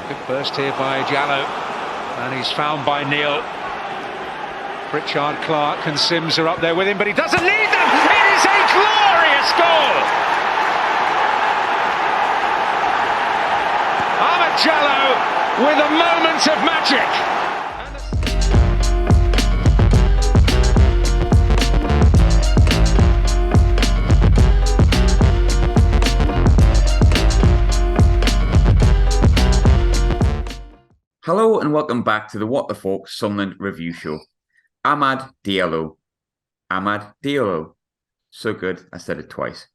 Good burst here by Diallo, and he's found by Neil. Pritchard, Clark and Sims are up there with him, but he doesn't need them! It is a glorious goal! Ahmed Diallo with a moment of magic! Hello and welcome back to the What the Falk Sunderland review show. Ahmed Diallo. So good, I said it twice.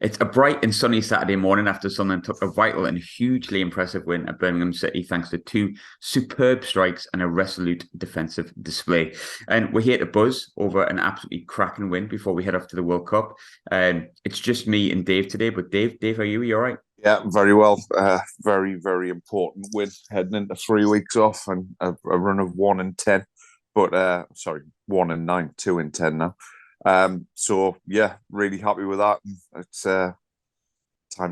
It's a bright and sunny Saturday morning after Sunderland took a vital and hugely impressive win at Birmingham City thanks to two superb strikes and a resolute defensive display. And we're here to buzz over an absolutely cracking win before we head off to the World Cup. It's just me and Dave today, but Dave, are you all right? Yeah, very well. Very, very important win heading into 3 weeks off and a run of 1-10. But 1-9, 2-10 now. So yeah, really happy with that. It's time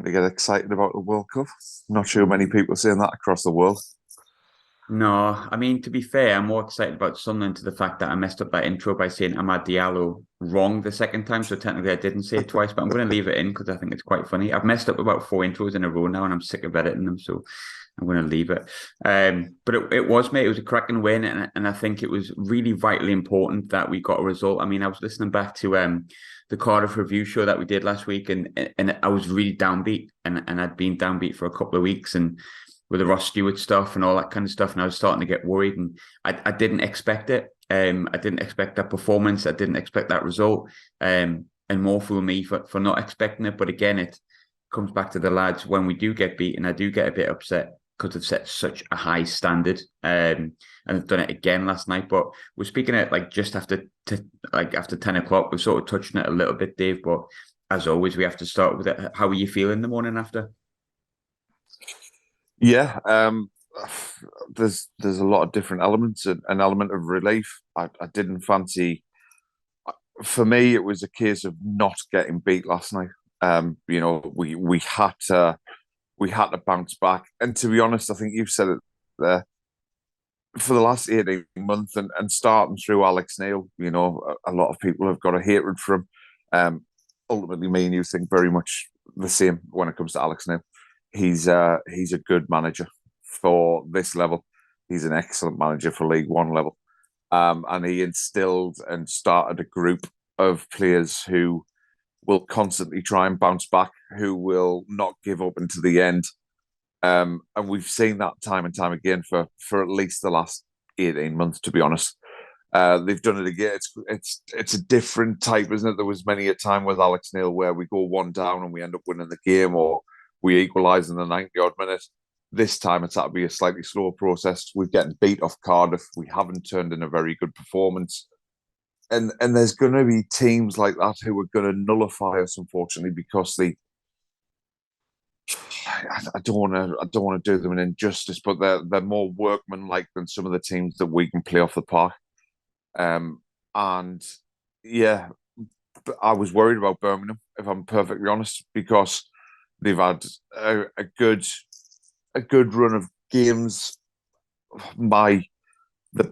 to get excited about the World Cup. Not sure many people are saying that across the world. No, I mean, to be fair, I'm more excited about Sunderland to the fact that I messed up that intro by saying Ahmed Diallo wrong the second time. So technically I didn't say it twice, but I'm going to leave it in because I think it's quite funny. I've messed up about 4 intros in a row now and I'm sick of editing them. So I'm going to leave it. But it was, mate, it was a cracking win. And I think it was really vitally important that we got a result. I mean, I was listening back to the Cardiff review show that we did last week and I was really downbeat and I'd been downbeat for a couple of weeks and with the Ross Stewart stuff and all that kind of stuff. And I was starting to get worried and I didn't expect it. I didn't expect that performance. I didn't expect that result. And more for me for not expecting it. But again, it comes back to the lads. When we do get beaten, I do get a bit upset because they've set such a high standard. And I've done it again last night. But we're speaking at like just after 10 o'clock. We're sort of touching it a little bit, Dave. But as always, we have to start with it. How are you feeling the morning after? Yeah, there's a lot of different elements. An element of relief. I didn't fancy. For me, it was a case of not getting beat last night. We had to bounce back. And to be honest, I think you've said it there. For the last 18 months and starting through Alex Neil, a lot of people have got a hatred for him. Ultimately, me and you think very much the same when it comes to Alex Neil. He's a good manager for this level. He's an excellent manager for League One level. And he instilled and started a group of players who will constantly try and bounce back, who will not give up until the end. And we've seen that time and time again for at least the last 18 months, to be honest. They've done it again. It's a different type, isn't it? There was many a time with Alex Neil where we go one down and we end up winning the game, or we equalise in the 90-odd minute. This time it's had to be a slightly slower process. We're getting beat off Cardiff. We haven't turned in a very good performance. And there's going to be teams like that who are going to nullify us, unfortunately, because I don't want to do them an injustice, but they're more workmanlike than some of the teams that we can play off the park. And yeah, I was worried about Birmingham, if I'm perfectly honest, because they've had a good run of games. The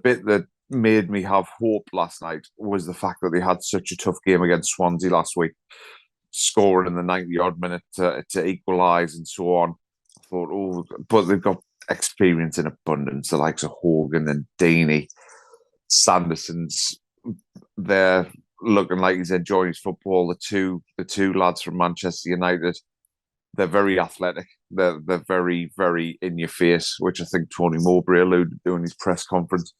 bit that made me have hope last night was the fact that they had such a tough game against Swansea last week, scoring in the 90-odd minute to equalise and so on. I thought, but they've got experience in abundance, the likes of Hogan and Deeney. Sanderson's there looking like he's enjoying his football. The two lads from Manchester United, they're very athletic. They're very, very in your face, which I think Tony Mowbray alluded to in his press conference.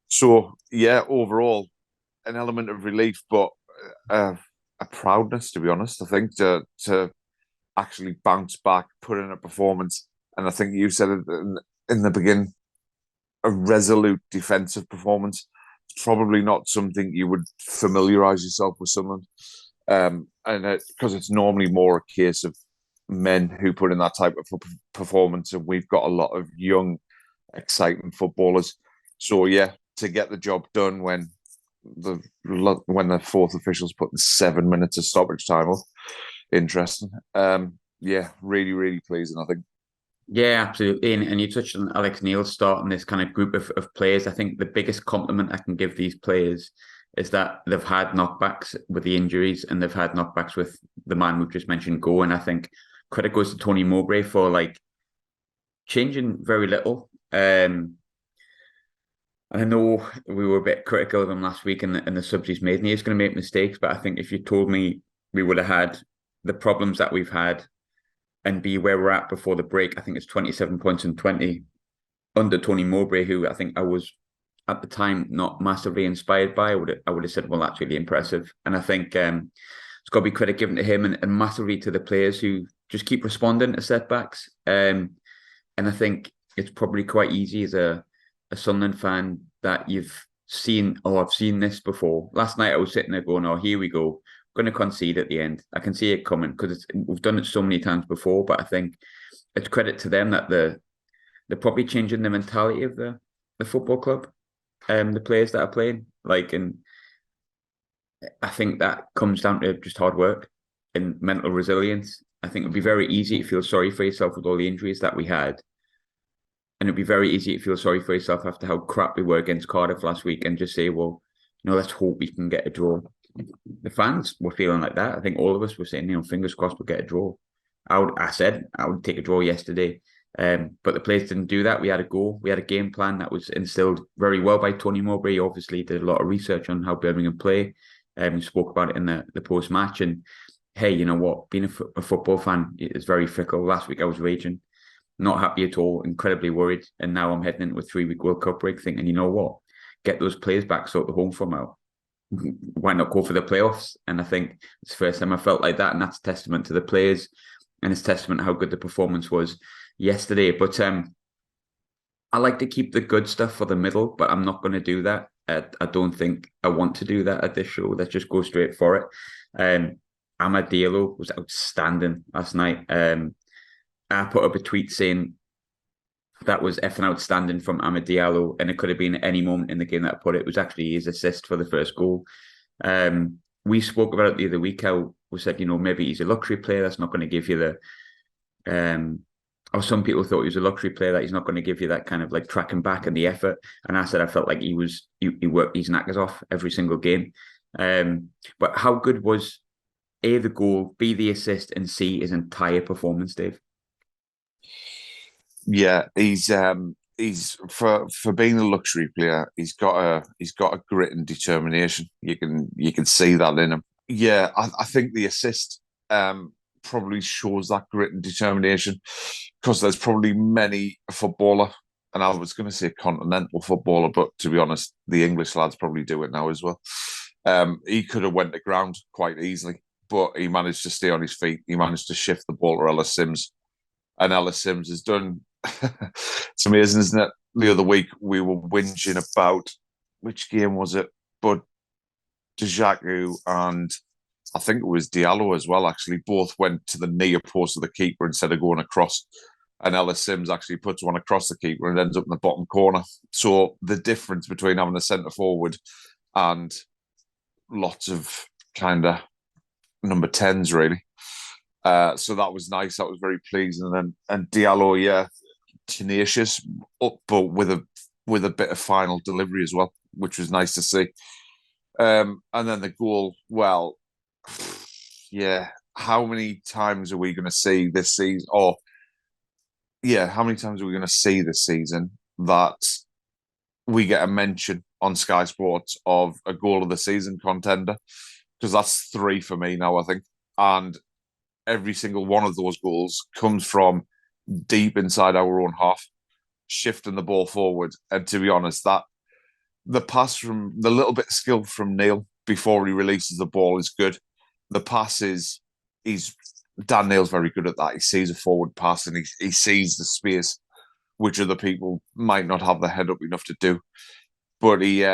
So yeah, overall, an element of relief, but a proudness, to be honest. I think to actually bounce back, put in a performance, and I think you said it in the beginning, a resolute defensive performance. It's probably not something you would familiarise yourself with someone, and because it's normally more a case of men who put in that type of performance, and we've got a lot of young, exciting footballers. So yeah, to get the job done when the fourth official's put 7 minutes of stoppage time up, interesting. Yeah, really, really pleasing, I think. Yeah, absolutely. And you touched on Alex Neil starting this kind of group of players. I think the biggest compliment I can give these players is that they've had knockbacks with the injuries and they've had knockbacks with the man we've just mentioned go. And I think credit goes to Tony Mowbray for like changing very little. I know we were a bit critical of him last week and the subs he's made, and he's going to make mistakes. But I think if you told me we would have had the problems that we've had and be where we're at before the break, I think it's 27 points and 20 under Tony Mowbray, who I think I was at the time not massively inspired by. I would have said, well, that's really impressive. And I think it's got to be credit given to him and massively to the players who just keep responding to setbacks. And I think it's probably quite easy as a Sunderland fan that you've seen, oh, I've seen this before. Last night I was sitting there going, oh, here we go. Going to concede at the end. I can see it coming because we've done it so many times before. But I think it's credit to them that they're probably changing the mentality of the football club, the players that are playing. And I think that comes down to just hard work and mental resilience. I think it'd be very easy to feel sorry for yourself with all the injuries that we had. And it'd be very easy to feel sorry for yourself after how crap we were against Cardiff last week and just say, well, let's hope we can get a draw. The fans were feeling like that. I think all of us were saying, fingers crossed we'll get a draw. I said I would take a draw yesterday. But the players didn't do that. We had a goal. We had a game plan that was instilled very well by Tony Mowbray. He obviously did a lot of research on how Birmingham play. He spoke about it in the post-match. And hey, you know what? Being a football fan is very fickle. Last week I was raging, not happy at all, incredibly worried. And now I'm heading into a 3-week World Cup break thinking, you know what? Get those players back, sort the home form out. Why not go for the playoffs? And I think it's the first time I felt like that. And that's a testament to the players and it's testament to how good the performance was yesterday. But I like to keep the good stuff for the middle, but I'm not going to do that. I don't think I want to do that at this show. Let's just go straight for it. Amad Diallo was outstanding last night. I put up a tweet saying that was effing outstanding from Amad Diallo, and it could have been at any moment in the game that I put it. It was actually his assist for the first goal. We spoke about it the other week, how we said, maybe he's a luxury player that's not going to give you the... or some people thought he was a luxury player that he's not going to give you that kind of like tracking back and the effort. And I said I felt like he worked his knackers off every single game. But how good was A, the goal, B, the assist, and C, his entire performance, Dave? Yeah, he's for being a luxury player, he's got a grit and determination. You can see that in him. Yeah, I think the assist probably shows that grit and determination because there's probably many a footballer, and I was going to say continental footballer, but to be honest, the English lads probably do it now as well. He could have went to ground quite easily, but he managed to stay on his feet. He managed to shift the ball to Ellis Sims, and Ellis Sims has done. It's amazing, isn't it? The other week we were whinging about which game was it, but Djaku and I think it was Diallo as well, actually, both went to the near post of the keeper instead of going across. And Ellis Sims actually puts one across the keeper and ends up in the bottom corner. So the difference between having a centre forward and lots of kind of number 10s, really. So that was nice. That was very pleasing. And Diallo, yeah, tenacious, but with a bit of final delivery as well, which was nice to see. And then the goal, well, yeah, how many times are we going to see this season? Or, yeah, how many times are we going to see this season that we get a mention on Sky Sports of a goal of the season contender? Because that's 3 for me now, I think. And every single one of those goals comes from deep inside our own half, shifting the ball forward. And to be honest, that the pass from the little bit of skill from Neil before he releases the ball is good. The pass Dan Neil's very good at that. He sees a forward pass and he sees the space, which other people might not have the head up enough to do. But he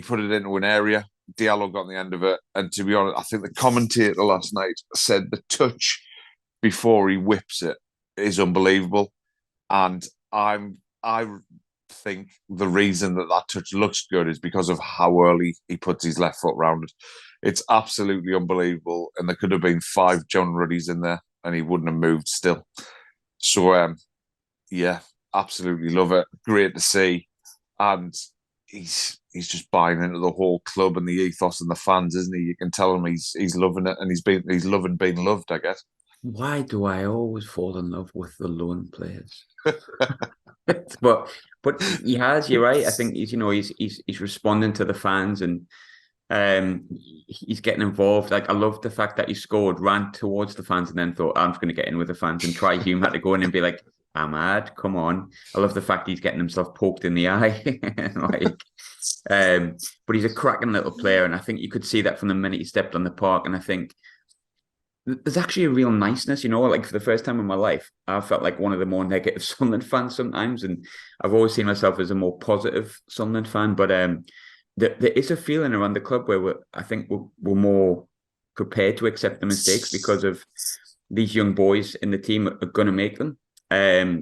put it into an area. Diallo got on the end of it. And to be honest, I think the commentator last night said the touch before he whips it is unbelievable. And I think the reason that touch looks good is because of how early he puts his left foot round it. It's absolutely unbelievable. And there could have been 5 John Ruddies in there and he wouldn't have moved still. So Yeah, absolutely love it. Great to see, and he's just buying into the whole club and the ethos and the fans, isn't he? You can tell him he's loving it, and he's loving being loved, I guess. Why do I always fall in love with the lone players? but he has. You're right. I think he's responding to the fans, and he's getting involved. Like, I love the fact that he scored, ran towards the fans, and then thought, I'm just going to get in with the fans. And Try Hume had to go in and be like, I'm mad, come on. I love the fact he's getting himself poked in the eye. But he's a cracking little player, and I think you could see that from the minute he stepped on the park. And I think there's actually a real niceness, like for the first time in my life, I felt like one of the more negative Sunderland fans sometimes, and I've always seen myself as a more positive Sunderland fan. But there is a feeling around the club where I think we're more prepared to accept the mistakes because of these young boys in the team are going to make them.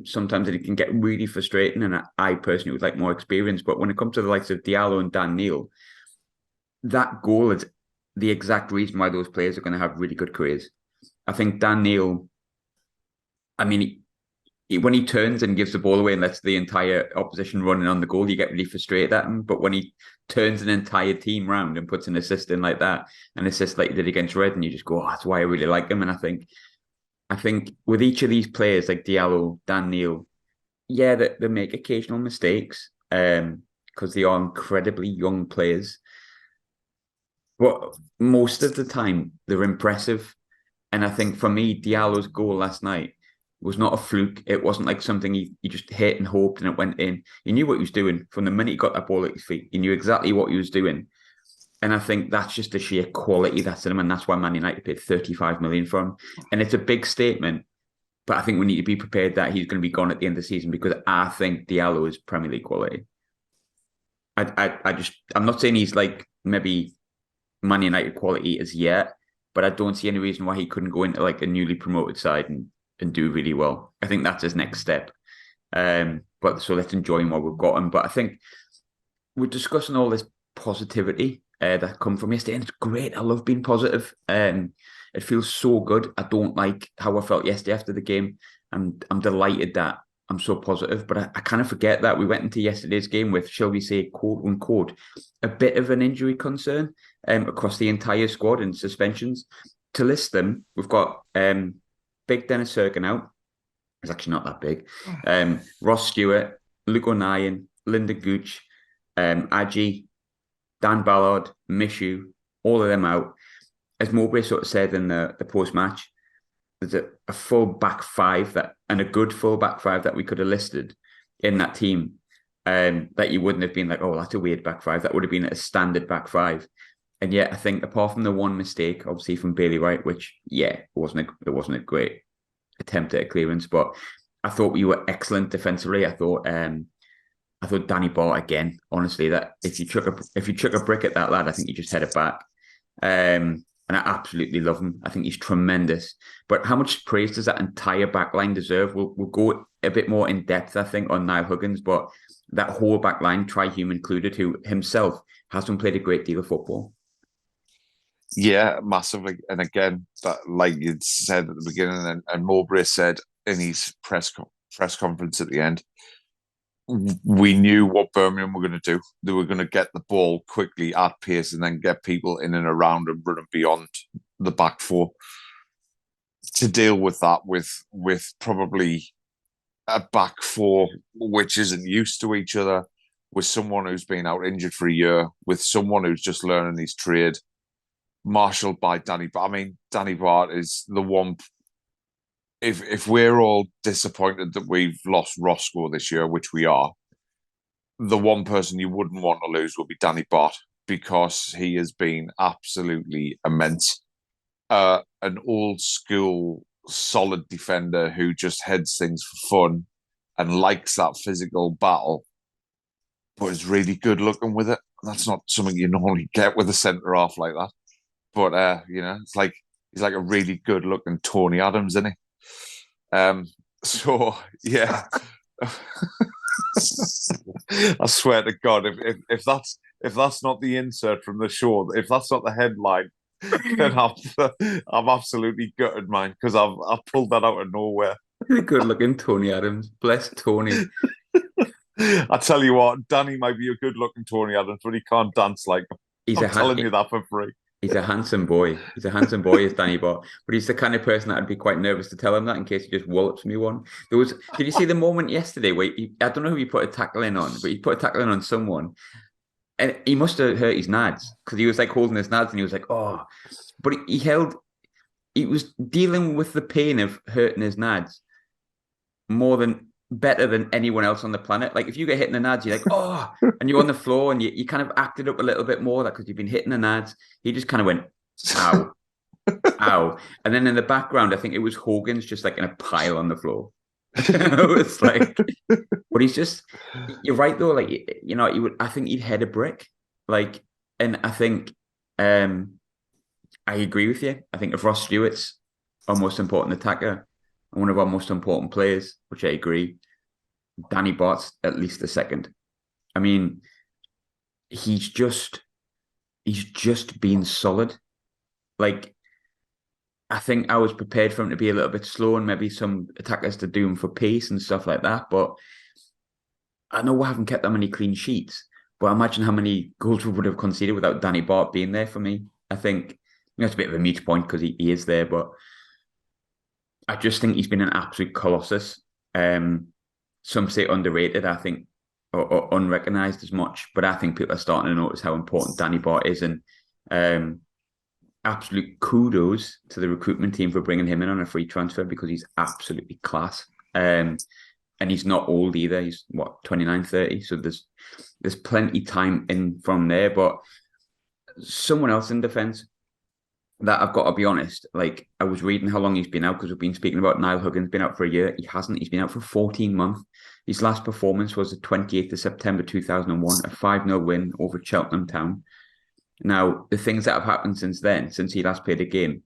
Sometimes it can get really frustrating, and I personally would like more experience. But when it comes to the likes of Diallo and Dan, that goal is the exact reason why those players are going to have really good careers. I think Dan, I mean, when he turns and gives the ball away and lets the entire opposition running on the goal, you get really frustrated at him. But when he turns an entire team round and puts an assist in like that, an assist like he did against Reading, you just go, that's why I really like him. And I think with each of these players, like Diallo, Dan, yeah, they make occasional mistakes because they are incredibly young players. But most of the time, they're impressive. And I think for me, Diallo's goal last night was not a fluke. It wasn't like something he just hit and hoped and it went in. He knew what he was doing. From the minute he got that ball at his feet, he knew exactly what he was doing. And I think that's just the sheer quality that's in him. And that's why Man United paid 35 million for him. And it's a big statement. But I think we need to be prepared that he's going to be gone at the end of the season, because I think Diallo is Premier League quality. I'm not saying he's like maybe Man United quality as yet, but I don't see any reason why he couldn't go into like a newly promoted side and do really well. I think that's his next step. But so let's enjoy him while we've got him. But I think we're discussing all this positivity that come from yesterday, and it's great. I love being positive. It feels so good. I don't like how I felt yesterday after the game, and I'm delighted that I'm so positive, but I kind of forget that we went into yesterday's game with, shall we say, quote unquote, a bit of an injury concern across the entire squad and suspensions. To list them, we've got big Dennis Serkin out. It's actually not that big. Ross Stewart, Luke O'Nien, Linda Gooch, Aji, Dan Ballard, Mishu, all of them out. As Mowbray sort of said in the post-match, there's a full back five and a good full back five that we could have listed in that team, that you wouldn't have been like, oh, that's a weird back five. That would have been a standard back five. And yet, I think apart from the one mistake, obviously from Bailey Wright, which it wasn't a great attempt at a clearance, but I thought we were excellent defensively. I thought Danny Batth again. Honestly, that if you chuck a brick at that lad, I think you just head it back. And I absolutely love him. I think he's tremendous. But how much praise does that entire back line deserve? We'll go a bit more in depth, I think, on Niall Huggins, but that whole back line, Try Hume included, who himself hasn't played a great deal of football. Yeah, massively. And again, that, like you said at the beginning, and Mowbray said in his press conference at the end, we knew what Birmingham were going to do. They were going to get the ball quickly at pace and then get people in and around and running beyond the back four. To deal with that, with probably a back four which isn't used to each other, with someone who's been out injured for a year, with someone who's just learning his trade, marshalled by Danny Batth. I mean, Danny Batth is the one. If we're all disappointed that we've lost Roscoe this year, which we are, the one person you wouldn't want to lose would be Danny Batth, because he has been absolutely immense. An old school solid defender who just heads things for fun and likes that physical battle, but is really good looking with it. That's not something you normally get with a centre half like that. But it's like he's like a really good looking Tony Adams, isn't he? So yeah. I swear to God, if that's not the insert from the show, if that's not the headline, then I'm absolutely gutted, man, because I've pulled that out of nowhere. The good-looking Tony Adams. Bless Tony. I tell you what, Danny might be a good-looking Tony Adams, but he can't dance like him. He's I'm a telling you that for free. He's a handsome boy. He's a handsome boy, is Danny Batth. But he's the kind of person that I'd be quite nervous to tell him that in case he just wallops me one. Did you see the moment yesterday where I don't know who he put a tackle in on, but he put a tackle in on someone, and he must have hurt his nads because he was like holding his nads and he was like, oh, but he was dealing with the pain of hurting his nads better than anyone else on the planet. Like if you get hit in the nads, you're like, oh, and you're on the floor and you kind of acted up a little bit more because you've been hitting the nads. He just kind of went, ow, ow. And then in the background, I think it was Hogan's just like in a pile on the floor. It's like, but you're right though. Like, I think he'd head a brick. Like, and I think, I agree with you. I think if Ross Stewart's our most important attacker, one of our most important players, which I agree, Danny Batth's at least the second. I mean, he's just been solid. Like, I think I was prepared for him to be a little bit slow and maybe some attackers to do him for pace and stuff like that. But I know we haven't kept that many clean sheets, but imagine how many goals we would have conceded without Danny Batth being there for me. I think it's a bit of a mute point because he is there, but I just think he's been an absolute colossus. Some say underrated, I think, or unrecognised as much, but I think people are starting to notice how important Danny Batth is, and absolute kudos to the recruitment team for bringing him in on a free transfer because he's absolutely class. And he's not old either. He's 29, 30. So there's plenty time in from there. But someone else in defence that I've got to be honest, like I was reading how long he's been out because we've been speaking about Niall Huggins been out for a year. He hasn't. He's been out for 14 months. His last performance was the 28th of September 2001, a 5-0 win over Cheltenham Town. Now, the things that have happened since then, since he last played a game,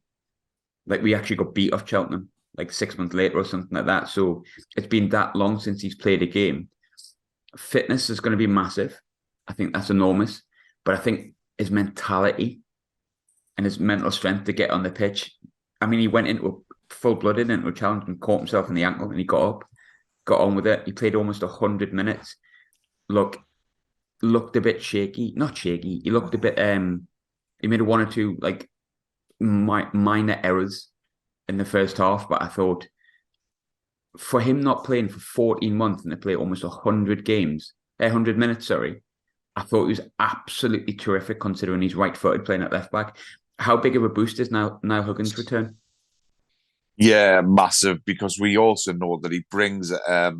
like we actually got beat off Cheltenham like 6 months later or something like that. So it's been that long since he's played a game. Fitness is going to be massive. I think that's enormous. But I think his mentality and his mental strength to get on the pitch. I mean, he went full-blooded into a challenge and caught himself in the ankle and he got up, got on with it. He played almost 100 minutes. Looked a bit shaky. Not shaky. He looked a bit... he made one or two like minor errors in the first half, but I thought for him not playing for 14 months and to play almost 100 minutes, I thought he was absolutely terrific considering he's right-footed playing at left-back. How big of a boost is now Huggins' return? Yeah, massive, because we also know that he brings a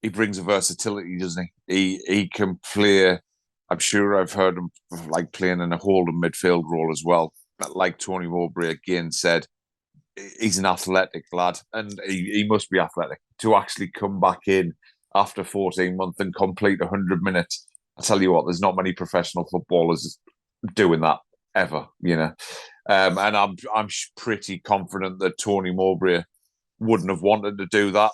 versatility, doesn't he? He can play. I'm sure I've heard him like playing in a holding midfield role as well. But like Tony Mowbray again said, he's an athletic lad, and he must be athletic to actually come back in after 14 months and complete 100 minutes. I tell you what, there's not many professional footballers doing that ever, and I'm pretty confident that Tony Mowbray wouldn't have wanted to do that.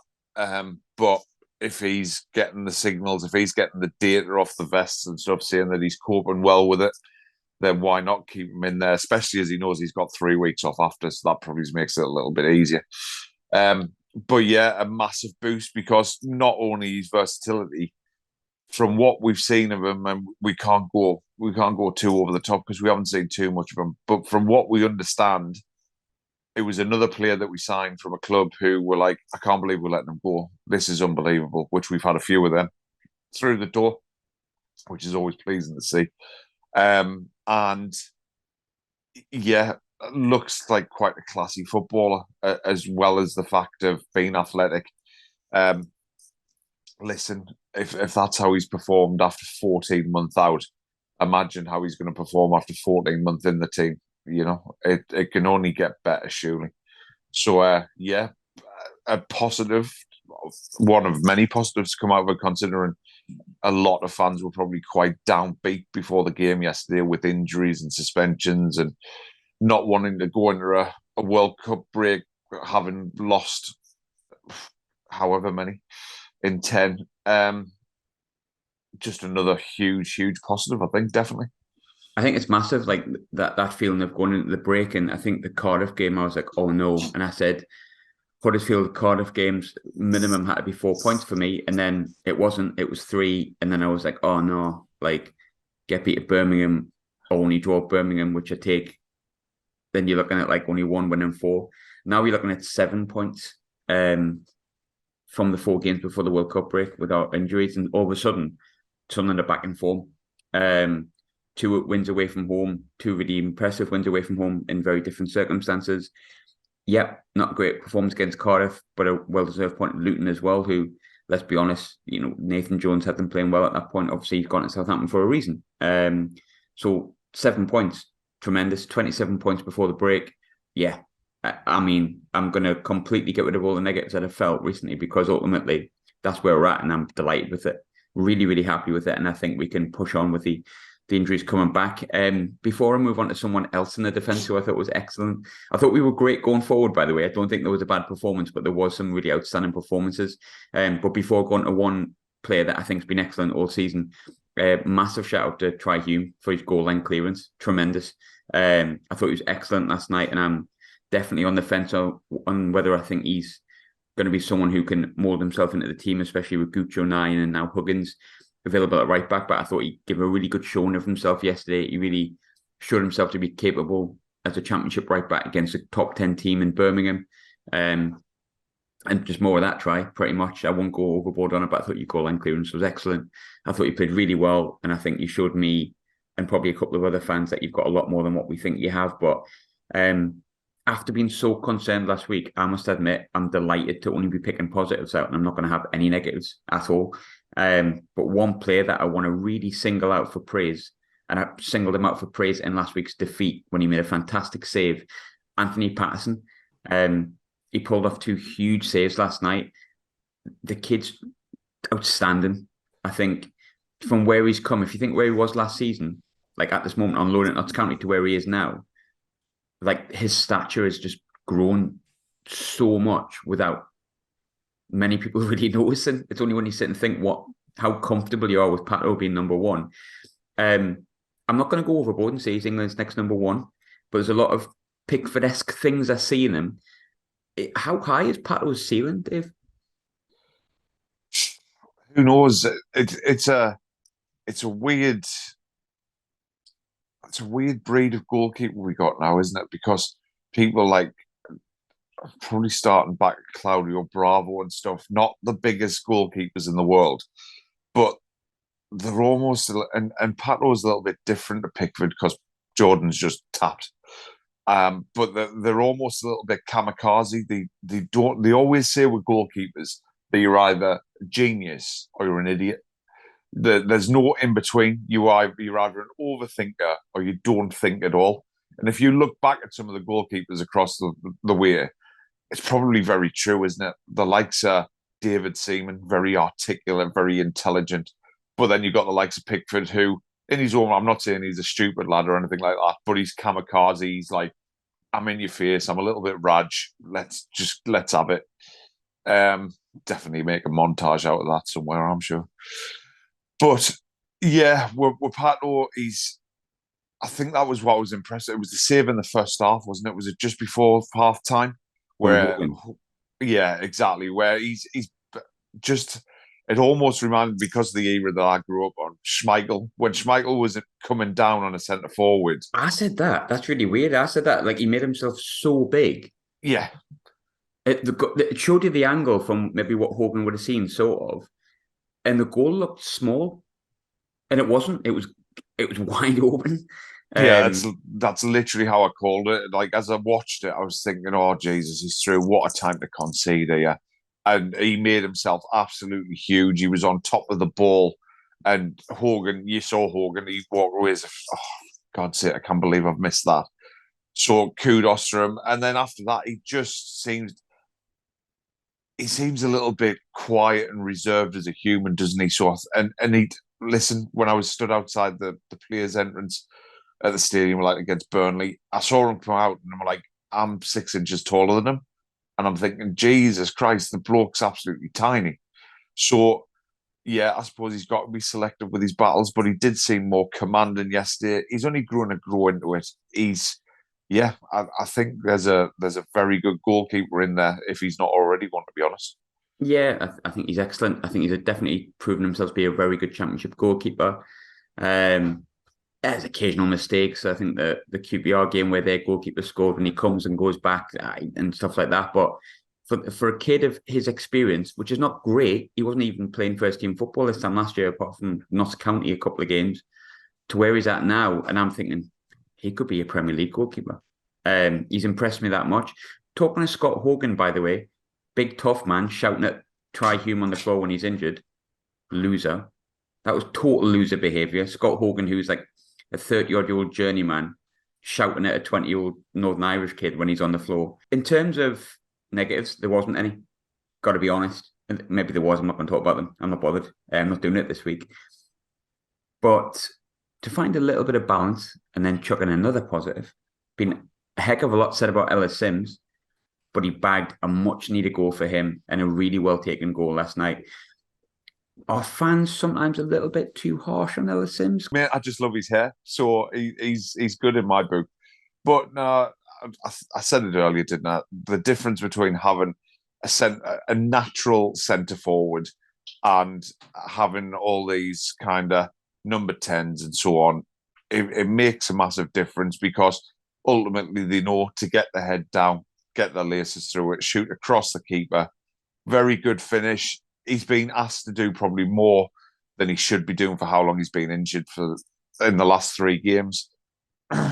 But if he's getting the signals, if he's getting the data off the vests and stuff, saying that he's coping well with it, then why not keep him in there? Especially as he knows he's got 3 weeks off after, so that probably makes it a little bit easier. But yeah, a massive boost because not only his versatility, from what we've seen of him, and we can't go too over the top because we haven't seen too much of him. But from what we understand, it was another player that we signed from a club who were like, I can't believe we're letting him go. This is unbelievable, which we've had a few of them through the door, which is always pleasing to see. And yeah, looks like quite a classy footballer, as well as the fact of being athletic. Listen, if that's how he's performed after 14 months out, imagine how he's going to perform after 14 months in the team. It can only get better, surely. So, yeah, a positive, one of many positives to come out of it, considering a lot of fans were probably quite downbeat before the game yesterday with injuries and suspensions and not wanting to go into a World Cup break, having lost however many in 10. Just another huge positive, I think, definitely. I think it's massive, like that feeling of going into the break. And I think the Cardiff game, I was like, oh no. And I said, Huddersfield, Cardiff games, minimum had to be 4 points for me. And then it wasn't, it was 3. And then I was like, oh no, like get beat at Birmingham, only draw Birmingham, which I take. Then you're looking at like only 1 win and 4. Now you're looking at 7 points from the 4 games before the World Cup break without injuries. And all of a sudden, Sunderland are back in form. 2 wins away from home, 2 really impressive wins away from home in very different circumstances. Yep, not a great performance against Cardiff, but a well-deserved point at Luton as well, who, let's be honest, Nathan Jones had them playing well at that point. Obviously, he's gone to Southampton for a reason. So 7 points, tremendous. 27 points before the break. Yeah, I mean, I'm going to completely get rid of all the negatives that I've felt recently, because ultimately that's where we're at, and I'm delighted with it. Really, really happy with it, and I think we can push on with the injuries coming back. Before I move on to someone else in the defence who I thought was excellent, I thought we were great going forward, by the way. I don't think there was a bad performance, but there was some really outstanding performances. But before going to one player that I think has been excellent all season, massive shout out to Try Hume for his goal line clearance. Tremendous. I thought he was excellent last night, and I'm definitely on the fence on whether I think he's going to be someone who can mould himself into the team, especially with Gucho 9 and now Huggins available at right back. But I thought he gave a really good showing of himself yesterday. He really showed himself to be capable as a championship right back against a top 10 team in Birmingham. And just more of that try, pretty much. I won't go overboard on it, but I thought your goal line clearance was excellent. I thought you played really well, and I think you showed me and probably a couple of other fans that you've got a lot more than what we think you have. But after being so concerned last week, I must admit I'm delighted to only be picking positives out, and I'm not going to have any negatives at all. But one player that I want to really single out for praise, and I singled him out for praise in last week's defeat when he made a fantastic save, Anthony Patterson. He pulled off 2 huge saves last night. The kid's outstanding. I think from where he's come, if you think where he was last season, like at this moment on loan at Notts County to where he is now, like his stature has just grown so much without many people really noticing. It's only when you sit and think how comfortable you are with Patto being number 1. I'm not going to go overboard and say he's England's next number 1, but there's a lot of Pickford-esque things I see in him. How high is Patto's ceiling, Dave? Who knows? It's a weird breed of goalkeeper we got now, isn't it? Because people like probably starting back at Claudio Bravo and stuff, not the biggest goalkeepers in the world, but they're almost, and Patto's a little bit different to Pickford because Jordan's just tapped. But they're almost a little bit kamikaze. They always say with goalkeepers that you're either a genius or you're an idiot. There's no in between. You're either an overthinker or you don't think at all. And if you look back at some of the goalkeepers across the way, it's probably very true, isn't it? The likes of David Seaman, very articulate, very intelligent. But then you've got the likes of Pickford, who, in his own, I'm not saying he's a stupid lad or anything like that, but he's kamikaze. He's like, I'm in your face. I'm a little bit raj. Let's have it. Definitely make a montage out of that somewhere, I'm sure. But yeah, with Patto, I think that was what was impressive. It was the save in the first half, wasn't it? Was it just before half time? Where, yeah, exactly. Where he's just, it almost reminded, because of the era that I grew up on, Schmeichel. When Schmeichel was coming down on a centre forward. I said that. That's really weird. I said that. Like, he made himself so big. Yeah. It showed you the angle from maybe what Hogan would have seen, sort of. And the goal looked small. And it wasn't. It was wide open. Yeah, that's literally how I called it. Like, as I watched it, I was thinking, oh, Jesus, he's through. What a time to concede here. And he made himself absolutely huge. He was on top of the ball. And Hogan, you saw Hogan, he walked away as if, oh, God's sake, I can't believe I've missed that. So kudos to him. And then after that, he seems a little bit quiet and reserved as a human, doesn't he? So, and he, listen, when I was stood outside the players' entrance at the stadium, like against Burnley, I saw him come out and I'm like, I'm 6 inches taller than him. And I'm thinking, Jesus Christ, the bloke's absolutely tiny. So, yeah, I suppose he's got to be selective with his battles, but he did seem more commanding yesterday. He's only grown to grow into it. He's yeah, I think there's a very good goalkeeper in there if he's not already one, to be honest. Yeah, I think he's excellent. I think he's definitely proven himself to be a very good Championship goalkeeper. There's occasional mistakes. I think the QPR game where their goalkeeper scored when he comes and goes back and stuff like that. But for a kid of his experience, which is not great, he wasn't even playing first team football this time last year, apart from Notts County a couple of games, to where he's at now. And I'm thinking he could be a Premier League goalkeeper. He's impressed me that much. Talking to Scott Hogan, by the way, big tough man shouting at Try Hume on the floor when he's injured. Loser. That was total loser behaviour. Scott Hogan, who's like a 30-odd-year-old journeyman, shouting at a 20-year-old Northern Irish kid when he's on the floor. In terms of negatives, there wasn't any. Got to be honest. Maybe there was. I'm not going to talk about them. I'm not bothered. I'm not doing it this week. But to find a little bit of balance and then chuck in another positive, been a heck of a lot said about Ellis Sims, but he bagged a much-needed goal for him and a really well-taken goal last night. Are fans sometimes a little bit too harsh on Ellis Sims? Man, I just love his hair, so he's good in my book. But no, I said it earlier, didn't I? The difference between having a natural centre forward and having all these kind of number 10s and so on, it makes a massive difference, because ultimately they know to get the head down, get their laces through it, shoot across the keeper. Very good finish. He's been asked to do probably more than he should be doing for how long he's been injured for in the last 3 games.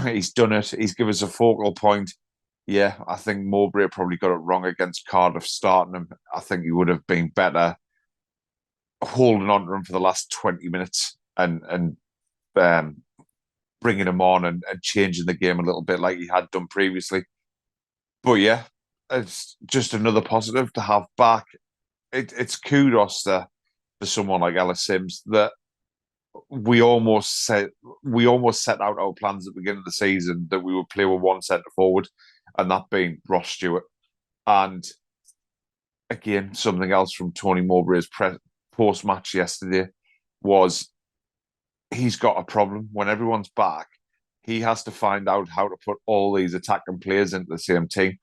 He's done it. He's given us a focal point. Yeah, I think Mowbray probably got it wrong against Cardiff starting him. I think he would have been better holding on to him for the last 20 minutes and bringing him on and changing the game a little bit like he had done previously. But yeah, it's just another positive to have back. It's kudos to someone like Ellis Sims that we almost set out our plans at the beginning of the season that we would play with one centre forward, and that being Ross Stewart. And again, something else from Tony Mowbray's post match yesterday was he's got a problem. When everyone's back, he has to find out how to put all these attacking players into the same team.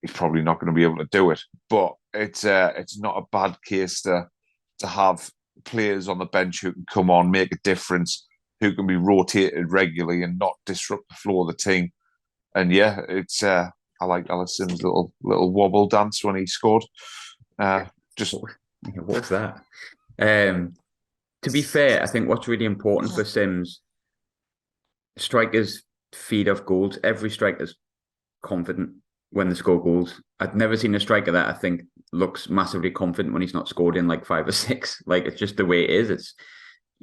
He's probably not going to be able to do it, but it's not a bad case to have players on the bench who can come on, make a difference, who can be rotated regularly and not disrupt the flow of the team. And yeah, it's I like Ellis Sims' little wobble dance when he scored. Just what's that? To be fair, I think what's really important for Sims, strikers feed off goals. Every striker's confident when they score goals. I've never seen a striker that I think looks massively confident when he's not scored in like 5 or 6. Like, it's just the way it is. It's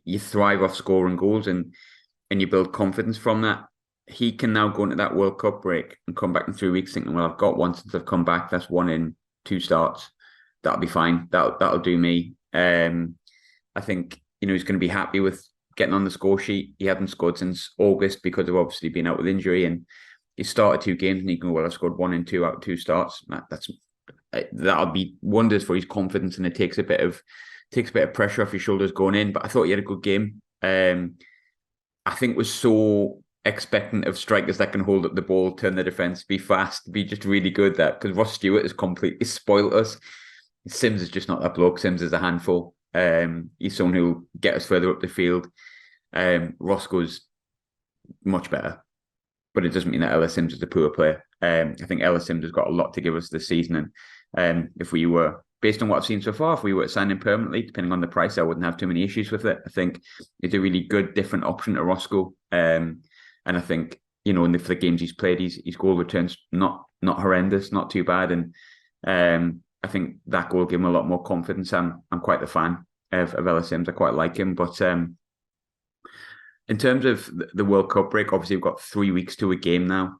you thrive off scoring goals and you build confidence from that. He can now go into that World Cup break and come back in 3 weeks thinking, well, I've got one since I've come back. That's 1 in 2 starts. That'll be fine. That'll do me. I think, he's going to be happy with getting on the score sheet. He hadn't scored since August because of obviously being out with injury, and he started 2 games and he can, well, I scored 1 in 2 out of 2 starts. That'll be wonders for his confidence, and it takes a bit of pressure off his shoulders going in. But I thought he had a good game. I think we're so expectant of strikers that can hold up the ball, turn the defence, be fast, be just really good at that, because Ross Stewart has completely spoiled us. Sims is just not that bloke. Sims is a handful. He's someone who'll get us further up the field. Roscoe's much better, but it doesn't mean that Ellis Sims is a poor player. I think Ellis Sims has got a lot to give us this season, and if we were, based on what I've seen so far, if we were to sign him permanently, depending on the price, I wouldn't have too many issues with it. I think it's a really good, different option to Roscoe, and I think for the games he's played, his goal returns not horrendous, not too bad, and I think that goal gave him a lot more confidence. I'm quite a fan of Ellis Sims. I quite like him, but in terms of the World Cup break, obviously we've got 3 weeks to a game now.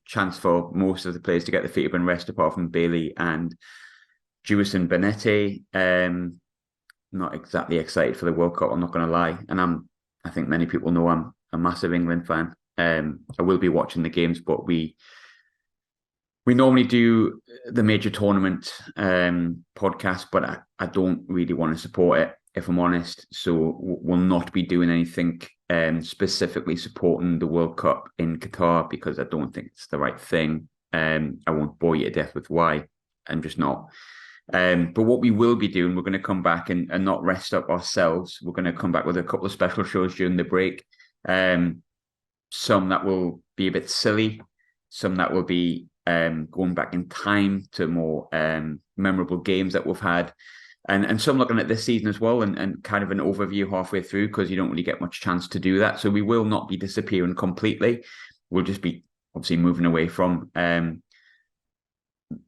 Chance for most of the players to get the feet up and rest, apart from Bailey and Jewison Benetti. Not exactly excited for the World Cup, I'm not going to lie. And I think many people know I'm a massive England fan. I will be watching the games, but we normally do the major tournament podcast, but I don't really want to support it. if I'm honest. So we'll not be doing anything specifically supporting the World Cup in Qatar, because I don't think it's the right thing. I won't bore you to death with why. I'm just not. But what we will be doing, we're going to come back and not rest up ourselves. We're going to come back with a couple of special shows during the break. Some that will be a bit silly, some that will be going back in time to more memorable games that we've had, and some looking at this season as well, and kind of an overview halfway through, because you don't really get much chance to do that. So we will not be disappearing completely. We'll just be obviously moving away from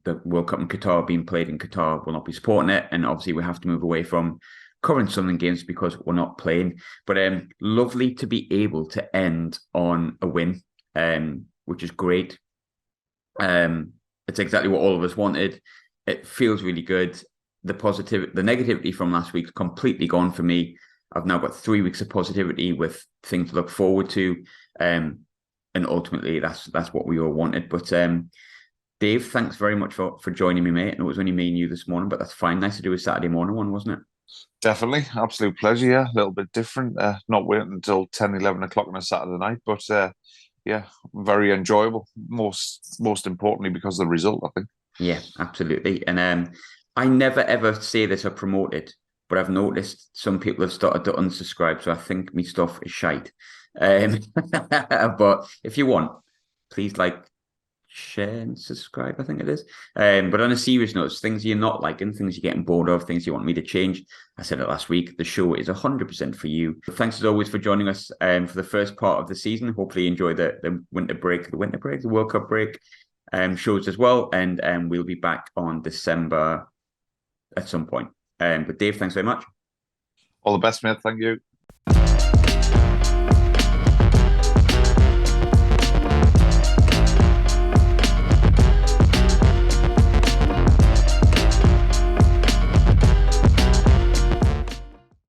the World Cup in Qatar being played in Qatar. We'll not be supporting it, and obviously we have to move away from covering Sunderland games because we're not playing. But lovely to be able to end on a win, which is great. It's exactly what all of us wanted. It feels really good. The negativity from last week's completely gone for me. I've now got 3 weeks of positivity with things to look forward to, and ultimately that's what we all wanted. But Dave, thanks very much for joining me, mate. I know it was only me and you this morning, but that's fine. Nice to do a Saturday morning one, wasn't it? Definitely. Absolute pleasure, yeah. A little bit different. Not waiting until 10, 11 o'clock on a Saturday night, but yeah, very enjoyable. Most importantly, because of the result, I think. Yeah, absolutely. And I never ever say this or promote it, but I've noticed some people have started to unsubscribe, so I think my stuff is shite. But if you want, please share and subscribe, I think it is. But on a serious note, things you're not liking, things you're getting bored of, things you want me to change. I said it last week, the show is 100% for you. Thanks as always for joining us for the first part of the season. Hopefully you enjoy the winter break, the World Cup break shows as well. And we'll be back on December at some point. But Dave, thanks very much. All the best, mate. Thank you.